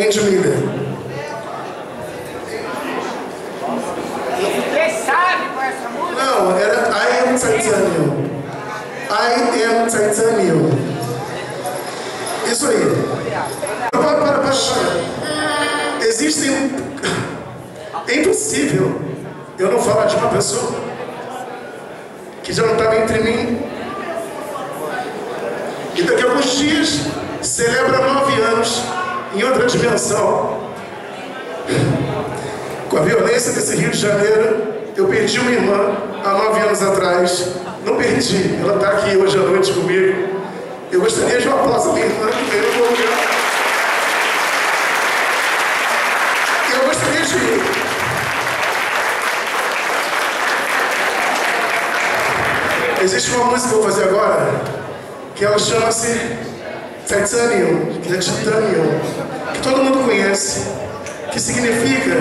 Andy Miller. Você sabe com essa música? Não, era I Am Titanium. I Am Titanium. Isso aí. Para. Existem... É impossível eu não falar de uma pessoa que já não estava entre mim e daqui a alguns dias celebra 9 anos em outra dimensão. Com a violência desse Rio de Janeiro, eu perdi uma irmã há 9 anos atrás. Não perdi, ela está aqui hoje à noite comigo. Eu gostaria de um aplauso à minha irmã que veio no meu lugar. Eu gostaria de... Existe uma música que eu vou fazer agora, que ela chama-se Titanium, que é Titanium, que todo mundo conhece, que significa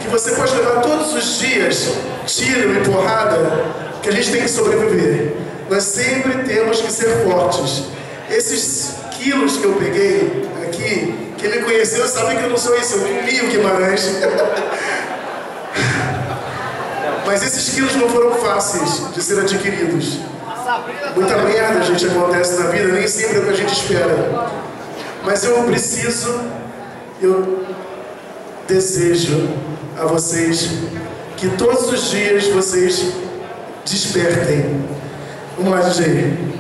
que você pode levar todos os dias tiro e porrada, que a gente tem que sobreviver. Nós sempre temos que ser fortes. Esses quilos que eu peguei aqui, quem me conheceu sabe que eu não sou esse, eu comi o Guimarães. Mas esses quilos não foram fáceis de ser adquiridos. Muita merda, gente, acontece na vida, nem sempre é o que a gente espera. Mas eu desejo a vocês que todos os dias vocês despertem. Vamos lá, DJ.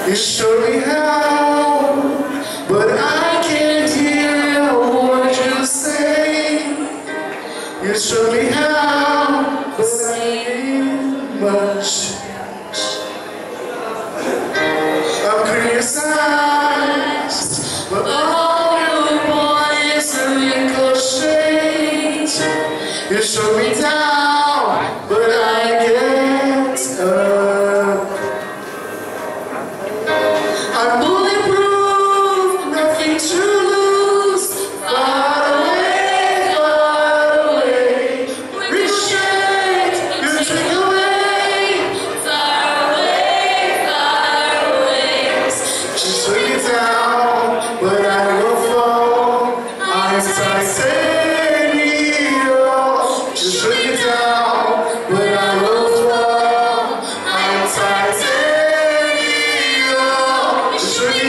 You show me how, but I can't hear what you say. You show me how, but I ain't much. I'm criticized, but all you want is a ricochet. You show me down, but I get up. I'm bulletproof, nothing to lose. Far away, ricochet, you take away. Far away. She took me down, but I will fall. I'm titanium. She took me down, but I will fall. I'm titanium. She took me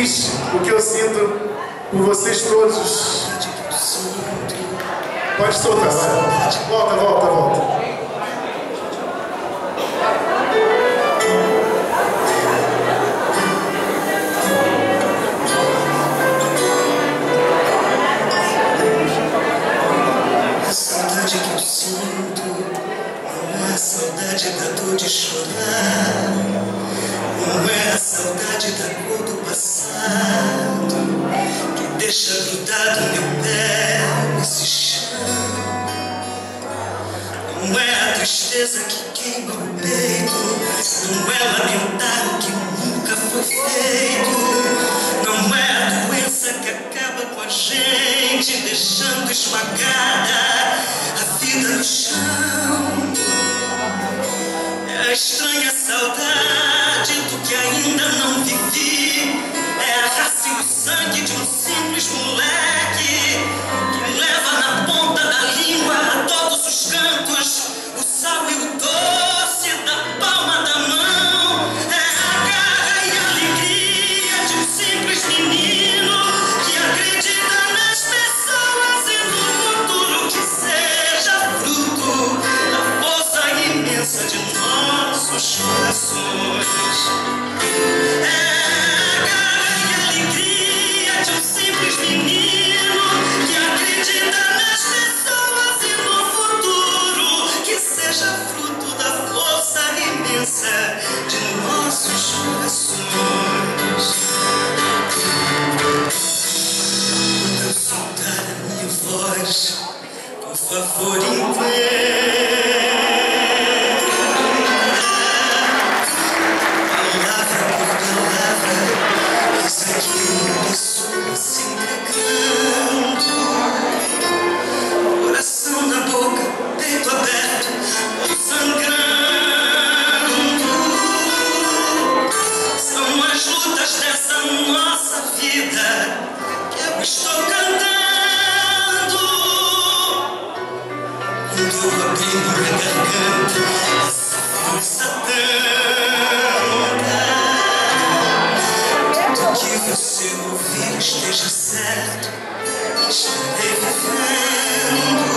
diz o que eu sinto por vocês todos. Pode soltar, vai. Volta, volta, volta. A saudade que eu sinto não é a saudade da dor de chorar, não é a saudade da cor do passado que deixa grudado meu pé nesse chão. Não é a tristeza que queima o peito, não é lamentar o que nunca foi feito, não é a doença que acaba com a gente, deixando esmagada a vida no chão. É a estranha saudade do que ainda não vivi, é a raça e o sangue de um simples moleque que leva na ponta da língua a todos os cantos o sal e o doce da palma da mão. É a garra e a alegria de um simples menino que acredita nas pessoas e no futuro que seja fruto da força imensa de nossos corações. É a garra e a alegria de um simples menino que acredita nas pessoas e no futuro que seja fruto da força imensa de nossos corações. Quando eu soltar a minha voz, por favor, entenda. Coração na boca, peito aberto, ou sangrando. São as lutas dessa nossa vida que eu estou cantando. Quando abrindo minha garganta, essa força tanta, tudo que você ouvir esteja certo, estarei vivendo.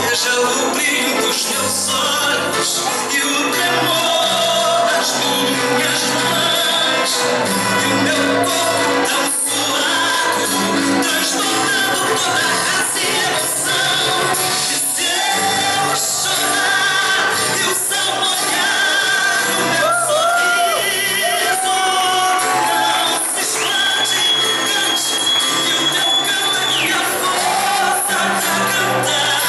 Veja o brilho dos meus olhos e o tremor das minhas mãos, e o meu corpo tão suado, transbordando toda a raça e emoção. E se eu chorar e o sol molhar o meu sorriso, não se espante, cante, e o teu canto é minha força pra cantar.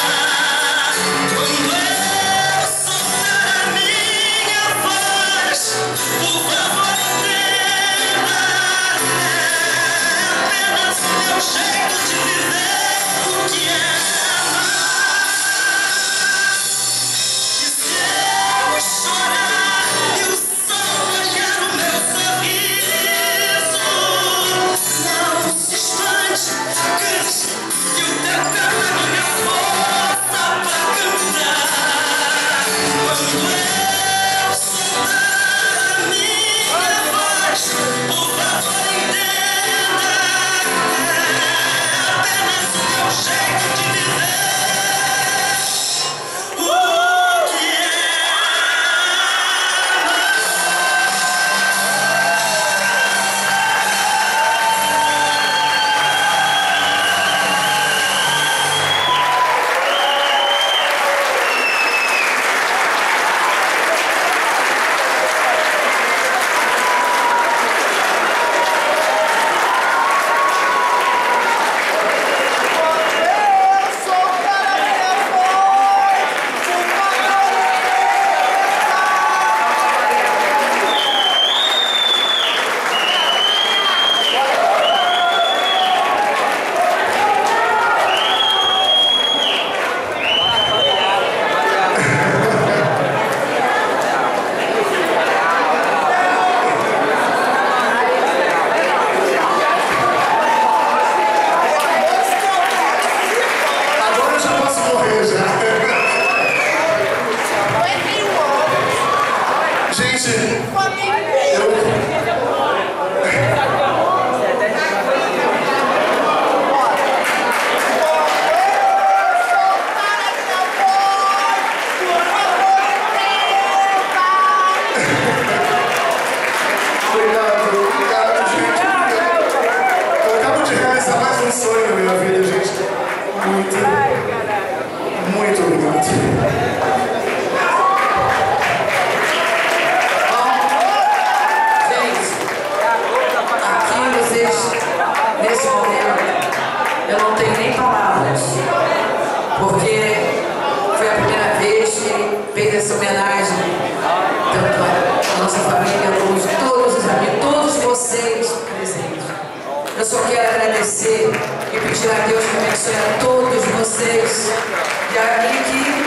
quero agradecer e pedir a Deus que abençoe a todos vocês. E que